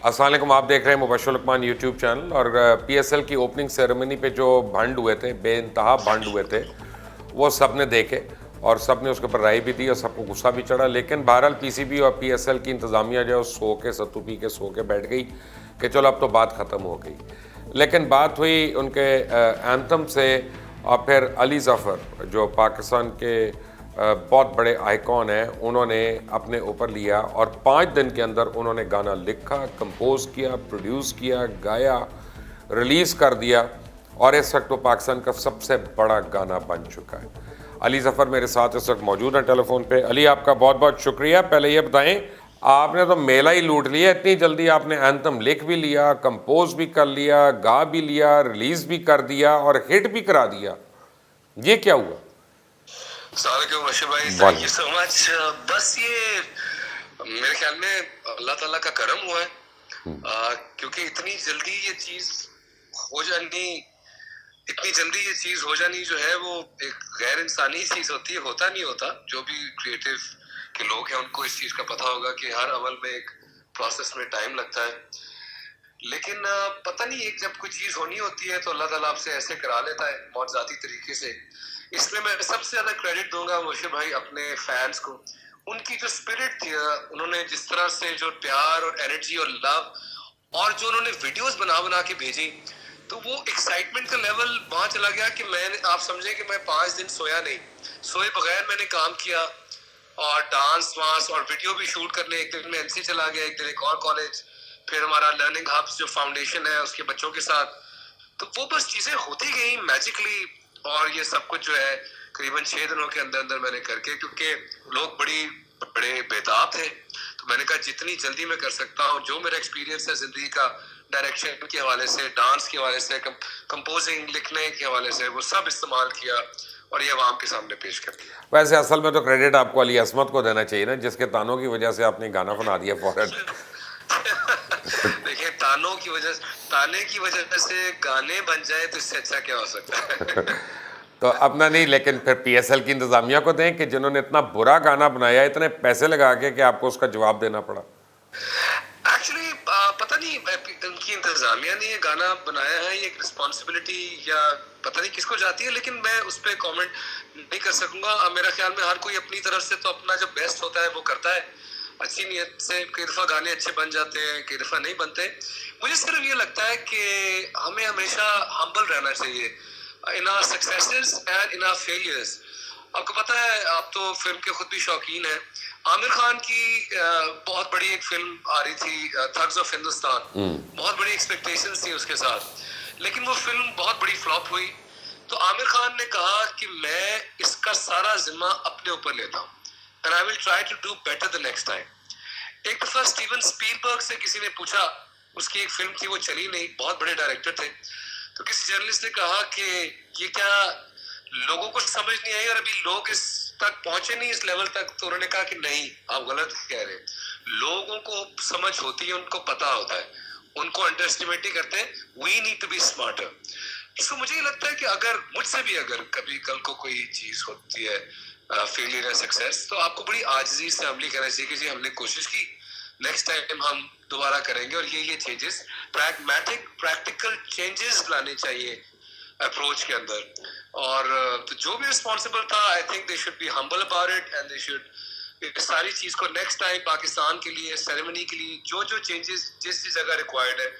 अस्सलाम वालेकुम। आप देख रहे हैं मुबश्शिर लुकमान यूट्यूब चैनल। और पीएसएल की ओपनिंग सेरेमनी पे जो भंड हुए थे, बेइंतहा भंड हुए थे, वो सब ने देखे और सब ने उसके ऊपर राय भी दी और सबको गुस्सा भी चढ़ा। लेकिन बहरहाल पीसीबी और पीएसएल की इंतज़ामिया जो सो के सत्तू पी के सो के बैठ गई कि चलो अब तो बात ख़त्म हो गई। लेकिन बात हुई उनके एंथम से, और फिर अली ज़फ़र जो पाकिस्तान के बहुत बड़े आइकॉन हैं, उन्होंने अपने ऊपर लिया और 5 दिन के अंदर उन्होंने गाना लिखा, कंपोज किया, प्रोड्यूस किया, गाया, रिलीज़ कर दिया और इस वक्त वो पाकिस्तान का सबसे बड़ा गाना बन चुका है। अली ज़फ़र मेरे साथ इस वक्त मौजूद हैं टेलीफोन पे। अली, आपका बहुत बहुत शुक्रिया। पहले ये बताएं, आपने तो मेला ही लूट लिया, इतनी जल्दी आपने एंथम लिख भी लिया, कंपोज भी कर लिया, गा भी लिया, रिलीज़ भी कर दिया और हिट भी करा दिया। ये क्या हुआ? मशहूर भाई, थैंक यू सो मच। बस ये मेरे ख्याल में अल्लाह ताला का करम हुआ है, क्योंकि इतनी जल्दी ये चीज हो जानी जो है वो एक गैर इंसानी चीज होती है। होता नहीं होता, जो भी क्रिएटिव के लोग हैं उनको इस चीज का पता होगा कि हर अमल में एक प्रोसेस में टाइम लगता है। लेकिन पता नहीं, एक जब कोई चीज होनी होती है तो अल्लाह ताला आपसे ऐसे करा लेता है मौजूदाती तरीके से। इसमें मैं सबसे ज्यादा क्रेडिट दूंगा मुर्शिद भाई अपने फैंस को। उनकी जो स्पिरिट थी, उन्होंने जिस तरह से जो प्यार और एनर्जी और लव, और जो उन्होंने वीडियोस बना बना के भेजी, तो वो एक्साइटमेंट का लेवल वहां चला गया कि आप समझे कि मैं 5 दिन सोया नहीं, सोए बगैर मैंने काम किया और डांस वांस और वीडियो भी शूट करने। एक दिन मैं एनसी चला गया, एक दिन एक और कॉलेज, फिर हमारा लर्निंग हब्स जो फाउंडेशन है उसके बच्चों के साथ। तो वो बस चीजें होती गई मैजिकली, और ये सब कुछ जो है करीबन 6 दिनों के अंदर अंदर मैंने करके, क्योंकि लोग बड़े बेताब थे, तो मैंने कहा जितनी जल्दी मैं कर सकता हूँ, जो मेरा एक्सपीरियंस है जिंदगी का, डायरेक्शन के हवाले से, डांस के हवाले से, कंपोजिंग लिखने के हवाले से, वो सब इस्तेमाल किया और ये आवाम के सामने पेश कर दिया। वैसे असल में तो क्रेडिट आपको अली असमत को देना चाहिए ना, जिसके तानों की वजह से आपने गाना बना दिया फौरन। देखिए, ताने की वजह से गाने बन जाए तो इससे अच्छा क्या हो सकता है। तो अपना नहीं, लेकिन फिर पीएसएल की इंतजामिया को दें कि जिन्होंने इतना बुरा गाना बनाया, इतने पैसे लगा के, कि आपको उसका जवाब देना पड़ा। एक्चुअली पता नहीं उनकी इंतजामिया ने ये गाना बनाया है, ये एक रिस्पॉन्सिबिलिटी या पता नहीं किसको जाती है, लेकिन मैं उस पर कॉमेंट नहीं कर सकूंगा। मेरा ख्याल में हर कोई अपनी तरफ से तो अपना जो बेस्ट होता है वो करता है, अच्छी नीयत से। कई दफा गाने अच्छे बन जाते हैं, कई दफा नहीं बनते। मुझे सिर्फ ये लगता है कि हमें हमेशा हम्बल रहना चाहिए in our successes and in our failures. आपको पता है, आप तो फिल्म के खुद भी शौकीन हैं। आमिर खान की बहुत बड़ी एक फिल्म आ रही थी, थग्स ऑफ हिंदुस्तान। बहुत बड़ी एक्सपेक्टेशंस थी उसके साथ, लेकिन वो फिल्म बहुत बड़ी फ्लॉप हुई। तो आमिर खान ने कहा कि मैं इसका सारा जिम्मा अपने ऊपर लेता हूँ, and I will try to do better the next time. एक दफा स्टीवन स्पीलबर्ग से किसी ने पूछा, उसकी एक फिल्म थी वो चली नहीं, बहुत बड़े डायरेक्टर थे, तो किसी जर्नलिस्ट ने कहा कि ये क्या लोगों को समझ नहीं आई और अभी लोग इस तक पहुंचे नहीं, इस लेवल तक। तो उन्होंने कहा कि नहीं, आप गलत कह रहे हैं। लोगों को समझ होती है, उनको पता होता है, उनको अंडरएस्टिमेट नहीं करते। We need to be smarter. इसको मुझे लगता है कि अगर मुझसे भी अगर कभी कल को कोई चीज होती है, फेलियर या सक्सेस, तो आपको बड़ी आजिज़ी से अमली करना चाहिए कि जी हमने कोशिश की, नेक्स्ट टाइम हम दोबारा करेंगे और ये चेंजेस, प्रैग्मेटिक प्रैक्टिकल चेंजेस लाने चाहिए अप्रोच के अंदर। और तो जो भी रिस्पॉन्सिबल था, I think they should be humble about it and they should इस सारी चीज को नेक्स्ट टाइम पाकिस्तान के लिए, सेरेमनी के लिए जो चेंजेस जिस जगह रिक्वायर्ड है,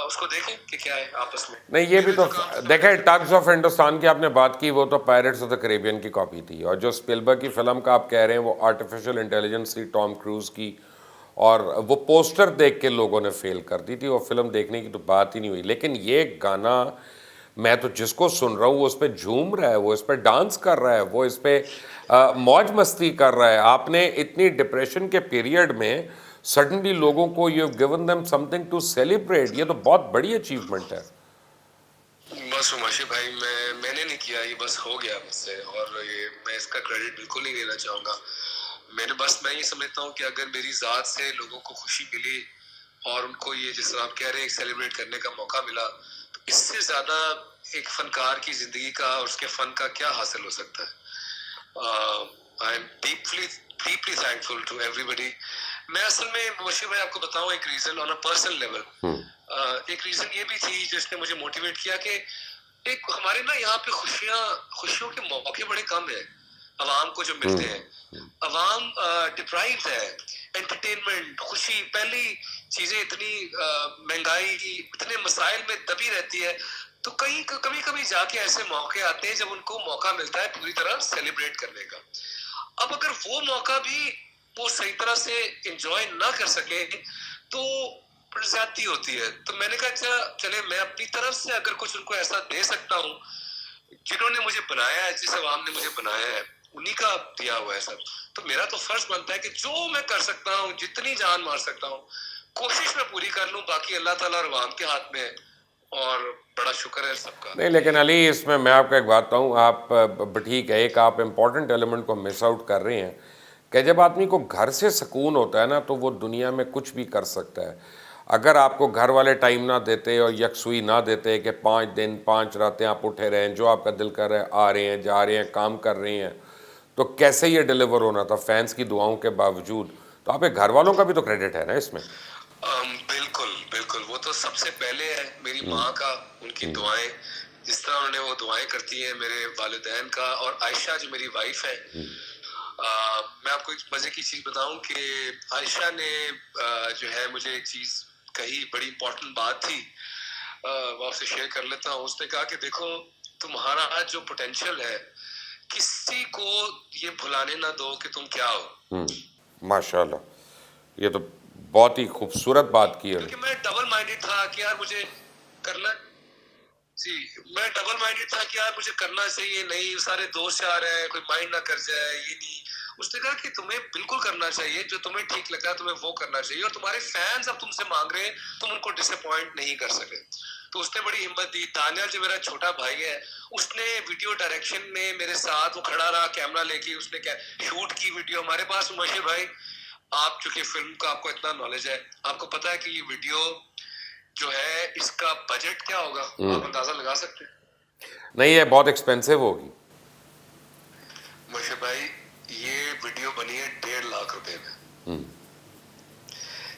उसको देखें कि क्या है आपस में। नहीं, ये भी तो देखें, टग्स ऑफ हिंदुस्तान की आपने बात की, वो तो पायरेट्स ऑफ द कैरेबियन की कॉपी थी। और जो स्पिलबर्ग की फिल्म का आप कह रहे हैं, वो आर्टिफिशियल इंटेलिजेंस थी, टॉम क्रूज की, और वो पोस्टर देख के लोगों ने फेल कर दी थी, वो फिल्म देखने की तो बात ही नहीं हुई। लेकिन ये गाना, मैं तो जिसको सुन रहा हूँ वो उस पर झूम रहा है, वो इस पर डांस कर रहा है, वो इस पर मौज मस्ती कर रहा है। आपने इतनी डिप्रेशन के पीरियड में सडनली लोगों को you have given them something to celebrate, ये तो बहुत बड़ी अचीवमेंट है। बस उमाशी भाई, मैंने नहीं किया, ये बस हो गया मुझसे, और ये मैं इसका क्रेडिट बिल्कुल नहीं लेना चाहूँगा। मैं ये समझता हूँ कि अगर मेरी ज़ात से लोगों को खुशी मिली और उनको ये, जिस तरह आप कह रहे हैं, सेलिब्रेट करने का मौका मिला, तो इससे ज़्यादा एक फनकार की ज़िंदगी का और उसके फ़न का क्या हासिल हो सकता है। I am deeply thankful to everybody. मैं असल में मुबशिर भाई आपको बताऊं एक reason on a personal level, एक रीजन ये भी थी जिसने मुझे मोटिवेट किया कि एक हमारे ना यहाँ पे खुशियों के मौके बड़े कम है अवाम को जो मिलते हैं। अवाम डिप्राइव्ड है एंटरटेनमेंट, खुशी, पहली चीजें इतनी महंगाई, इतने मसाइल में दबी रहती है। तो कहीं कभी कभी जाके ऐसे मौके आते हैं जब उनको मौका मिलता है पूरी तरह सेलिब्रेट करने का। अब अगर वो मौका भी वो सही तरह से एंजॉय ना कर सके तो ज्यादती होती है। तो मैंने कहा अच्छा चले मैं अपनी तरफ से अगर कुछ उनको ऐसा दे सकता हूँ, जिन्होंने मुझे बनाया है, जिस अवाम ने मुझे बनाया है, उन्हीं का दिया हुआ है सब। तो मेरा तो फर्ज बनता है कि जो मैं कर सकता हूँ, जितनी जान मार सकता हूँ, कोशिश मैं पूरी कर लूँ। बाकी अल्लाह ताला और अवाम के हाथ में है और बड़ा शुक्र है सबका। नहीं, लेकिन अली इसमें मैं आपको एक बात बताऊँ, आप ठीक है, एक आप इम्पॉर्टेंट एलिमेंट को मिस आउट कर रहे हैं कि जब आदमी को घर से सुकून होता है ना तो वो दुनिया में कुछ भी कर सकता है। अगर आपको घर वाले टाइम ना देते और यकसुई ना देते कि 5 दिन 5 रातें आप उठे रहें, जो आपका दिल कर रहा है, आ रहे हैं, जा रहे हैं, काम कर रहे हैं, तो कैसे ये डिलीवर होना था फैंस की दुआओं के बावजूद। तो आपके घर वालों का भी तो क्रेडिट है ना इसमें। बिल्कुल बिल्कुल, वो तो सबसे पहले है मेरी माँ का, उनकी दुआएं, जिस तरह उन्होंने वो दुआएं करती है, मेरे वालिदैन का, और आयशा जो मेरी वाइफ है। मैं आपको एक मजे की चीज बताऊं कि आयशा ने जो है मुझे एक चीज कही, बड़ी इंपॉर्टेंट बात थी, वो आपसे शेयर कर लेता हूँ। उसने कहा कि देखो तुम्हारा जो पोटेंशियल है किसी को ये भुलाने ना दो कि तुम क्या हो। माशाल्लाह, ये तो बहुत ही खूबसूरत बात की है। क्योंकि मैं डबल माइंडेड था कि यार मुझे करना, जी मैं डबल माइंडेड था कि यार मुझे करना चाहिए, नहीं सारे दोस्त आ रहे हैं, कोई माइंड ना कर जाए, ये नहीं। उसने कहा कि तुम्हें बिल्कुल करना चाहिए, जो तुम्हें ठीक लगा तुम्हें वो करना चाहिए, और तुम्हारे फैंस अब तुमसे मांग रहे हैं, तुम उनको डिसअपॉइंट नहीं कर सके। तो उसने बड़ी हिम्मत दी। दानियल जो मेरा छोटा भाई है, उसने वीडियो डायरेक्शन में मेरे साथ वो खड़ा रहा, कैमरा लेके उसने शूट की वीडियो हमारे पास। मुबशिर भाई आप चूंकि फिल्म का आपको इतना नॉलेज है, आपको पता है कि ये वीडियो जो है इसका बजट क्या होगा, आप अंदाजा लगा सकते हैं? नहीं, ये बहुत एक्सपेंसिव होगी मुबशिर भाई, ये वीडियो बनी है 1.5 लाख रुपए में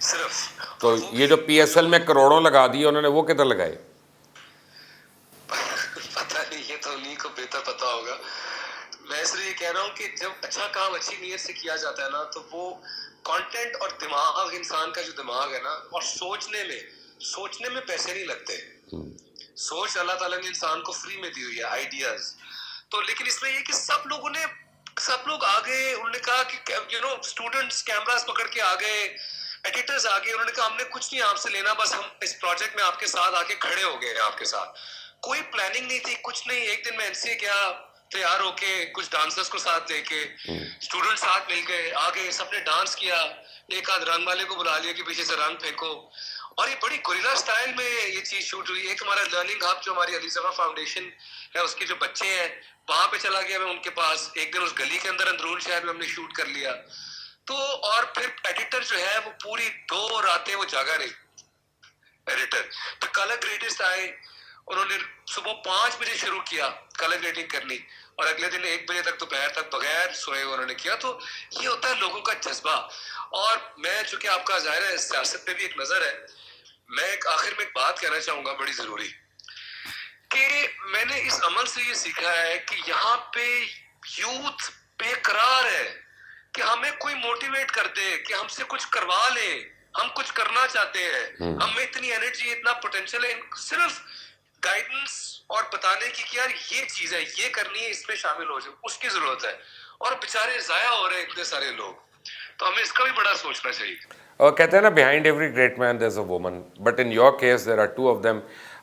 सिर्फ। तो ये जो PSL में करोड़ों लगा दिए उन्होंने, वो किधर लगाए? पता नहीं, ये तो उन्हीं को बेहतर पता होगा। मैं इसलिए कह रहा हूँ कि जब अच्छा काम अच्छी नीयत से किया जाता है ना, तो वो कंटेंट और दिमाग, इंसान का जो दिमाग है ना, और सोचने में पैसे नहीं लगते। सोच अल्लाह ताला ने इंसान को फ्री में दी हुई है, आइडियाज। तो लेकिन इसमें ये कि सब लोग आ गए, उन्होंने कहा कि स्टूडेंट्स कैमरास पकड़ के आ गए, एडिटर्स आ गए, उन्होंने कहा हमने कुछ नहीं आपसे लेना, बस हम इस प्रोजेक्ट में आपके साथ आके खड़े हो गए, आपके साथ कोई प्लानिंग नहीं थी, कुछ नहीं। एक दिन मैं एनसीए गया तैयार होके, कुछ डांसर्स को साथ लेके, स्टूडेंट साथ मिल गए, आ गए, सबने डांस किया, एक आध रंग वाले को बुला लिया कि पीछे से रंग फेंको, और ये बड़ी गुरिल्ला स्टाइल में ये चीज शूट हुई। एक हमारा लर्निंग हब जो हमारी अलीज़फा फाउंडेशन है, उसके जो बच्चे हैं, वहां पे चला गया मैं उनके पास। एक दिन उस गली के अंदर अंदरून शहर में हमने शूट कर लिया। तो और फिर एडिटर जो है वो पूरी 2 रातें वो जागा नहीं, एडिटर। तो कलर ग्रेडिस्ट आए, उन्होंने सुबह 5 बजे शुरू किया कलर ग्रेडिंग करनी, और अगले दिन 1 बजे तक दोपहर तक बगैर सोए उन्होंने किया। तो ये होता है लोगों का जज्बा। और मैं चूंकि आपका जाहिर है सियासत पे भी एक नजर है, मैं एक आखिर में एक बात कहना चाहूंगा बड़ी जरूरी, कि मैंने इस अमल से ये सीखा है कि यहाँ पे यूथ बेकरार है कि हमें कोई मोटिवेट कर दे, कि हमसे कुछ करवा ले, हम कुछ करना चाहते हैं, हमें इतनी एनर्जी, इतना पोटेंशियल है, सिर्फ गाइडेंस और बताने की कि यार ये चीज है, ये करनी है, इसमें शामिल हो जाओ, उसकी जरूरत है। और बेचारे जाया हो रहे हैं इतने सारे लोग, तो हमें इसका भी बड़ा सोचना चाहिए। और कहते हैं ना, behind every great man there is a woman, but in your case there are 2 of them.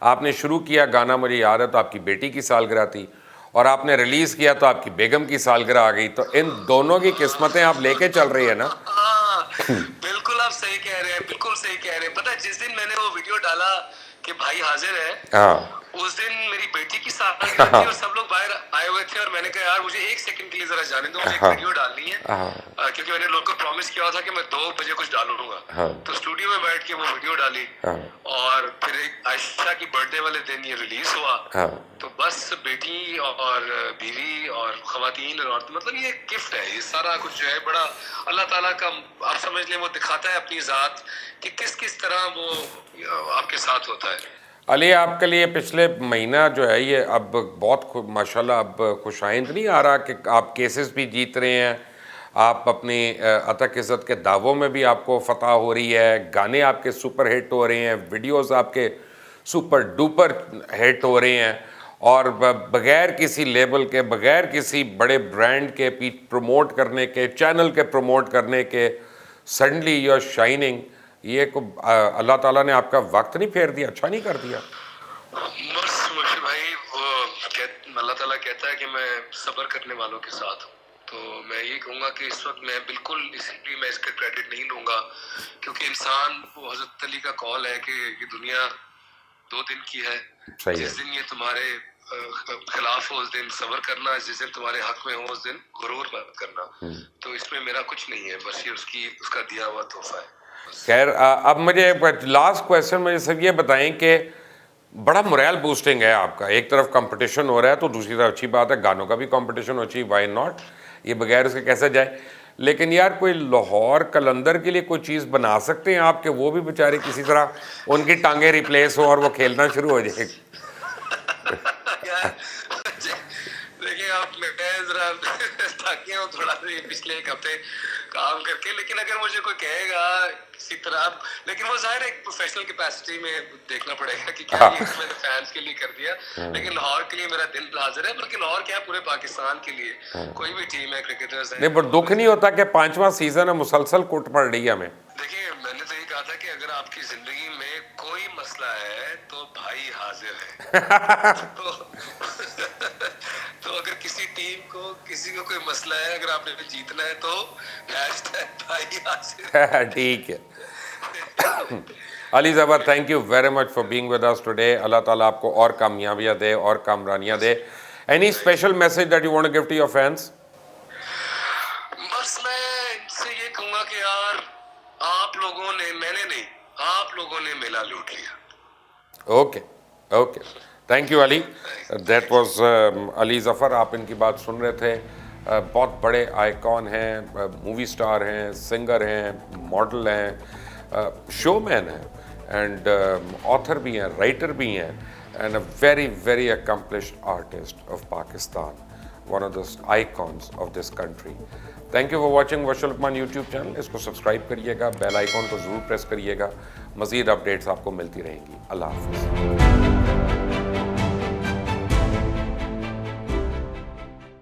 आपने शुरू किया गाना, मुझे याद है, तो आपकी बेटी की सालगिरह थी, और आपने रिलीज किया तो आपकी बेगम की सालगिरह आ गई। तो इन दोनों की किस्मतें आप लेके चल रही है ना। बिल्कुल आप सही कह रहे हैं, बिल्कुल सही कह रहे हैं। पता है जिस दिन मैंने वो वीडियो डाला कि भाई हाजिर है, हाँ, उस दिन मेरी बेटी की सालगिरह थी और सब लोग बाहर आए हुए थे, और मैंने कहा यार मुझे 1 सेकंड के लिए जरा जाने दो, मुझे एक वीडियो डालनी है क्योंकि मैंने लोगों को प्रॉमिस किया था कि मैं 2 बजे कुछ डालूंगा। हाँ। तो स्टूडियो में बैठ के वो वीडियो डाली। हाँ। और फिर एक आयशा की बर्थडे वाले दिन ये रिलीज हुआ। हाँ। तो बस बेटी और बीवी और खवातीन और मतलब ये गिफ्ट है, ये सारा कुछ जो है बड़ा अल्लाह ताला का, आप समझ लें, वो दिखाता है अपनी जात कि किस किस तरह वो आपके साथ होता है। अली, आपके लिए पिछले महीना जो है ये अब बहुत माशाल्लाह अब खुशाइंद नहीं आ रहा कि आप केसेस भी जीत रहे हैं, आप अपनी अतक इज़्ज़त के दावों में भी आपको फतह हो रही है, गाने आपके सुपर हिट हो रहे हैं, वीडियोस आपके सुपर डुपर हिट हो रहे हैं, और बगैर किसी लेबल के, बगैर किसी बड़े ब्रांड के प्रमोट करने के, चैनल के प्रमोट करने के, सडनली यू आर शाइनिंग। ये को अल्लाह ताला ने आपका वक्त नहीं फेर दिया, अच्छा नहीं कर दिया? बस मुर्शिद भाई, वो अल्लाह ताला कहता है कि मैं सब्र करने वालों के साथ हूँ। तो मैं ये कहूँगा कि इस वक्त मैं बिल्कुल, इसलिए मैं इसका क्रेडिट नहीं लूँगा, क्योंकि इंसान, वो हज़रत अली का कौल है कि ये दुनिया 2 दिन की है। जिस दिन ये तुम्हारे खिलाफ हो उस दिन सब्र करना, जिस दिन तुम्हारे हक में हो उस दिन गुरूर मत करना। तो इसमें मेरा कुछ नहीं है, बस ये उसका दिया हुआ तोहफा है। खैर, अब मुझे लास्ट क्वेश्चन, मुझे सब ये बताएं कि बड़ा मोरल बूस्टिंग है आपका, एक तरफ कंपटीशन हो रहा है तो दूसरी तरफ अच्छी बात है, गानों का भी कंपटीशन हो चाहिए, वाई नॉट, ये बगैर उसके कैसे जाए। लेकिन यार कोई लाहौर कलंदर के लिए कोई चीज़ बना सकते हैं आप कि वो भी बेचारे किसी तरह उनकी टांगें रिप्लेस हो और वो खेलना शुरू हो जाए? देखिए, आप मैं जरा ताकि हूँ थोड़ा सा पिछले 1 हफ्ते काम करके, लेकिन अगर मुझे कोई कहेगा किसी तरह, लेकिन वो जाहिर है प्रोफेशनल कैपेसिटी में देखना पड़ेगा कि क्या ये मैंने फैंस के लिए कर दिया। लेकिन लाहौर के लिए मेरा दिल हाजिर है, बल्कि लाहौर क्या, पूरे पाकिस्तान के लिए कोई भी टीम है, क्रिकेटर्स है। नहीं, पर दुख नहीं होता कि 5वां सीजन है, मुसलसल कुट पड़ रही है हमें? देखिए, मैंने तो ये कहा था कि अगर आपकी जिंदगी में कोई मसला है तो भाई हाजिर है। तो अगर किसी टीम को, किसी को कोई मसला है, अगर आपने जीतना है तो भाई हाजिर। ठीक है। Ali Zafar, thank you very much for being with us today. Allah ताला आपको और कामयाबियाँ दे और कामरानियाँ दे। Any special message that you want to give to your fans? बस मैं इनसे ये कहूँगा कि यार, आप लोगों ने, मैंने नहीं, आप लोगों ने मेला लूट लिया। Okay, okay, thank you Ali. That was Ali Zafar. आप इनकी बात सुन रहे थे। बहुत बड़े आइकॉन हैं, मूवी स्टार हैं, सिंगर हैं, मॉडल हैं, शोमैन हैं, एंड ऑथर भी हैं, राइटर भी हैं, and a very very accomplished artist of Pakistan, one of the icons of this country. Thank you for watching वर्शल लुकमान यूट्यूब चैनल। इसको सब्सक्राइब करिएगा, बेल आइकॉन को ज़रूर प्रेस करिएगा। मज़ीद अपडेट्स आपको मिलती रहेंगी। अल्लाह हाफ़िज़।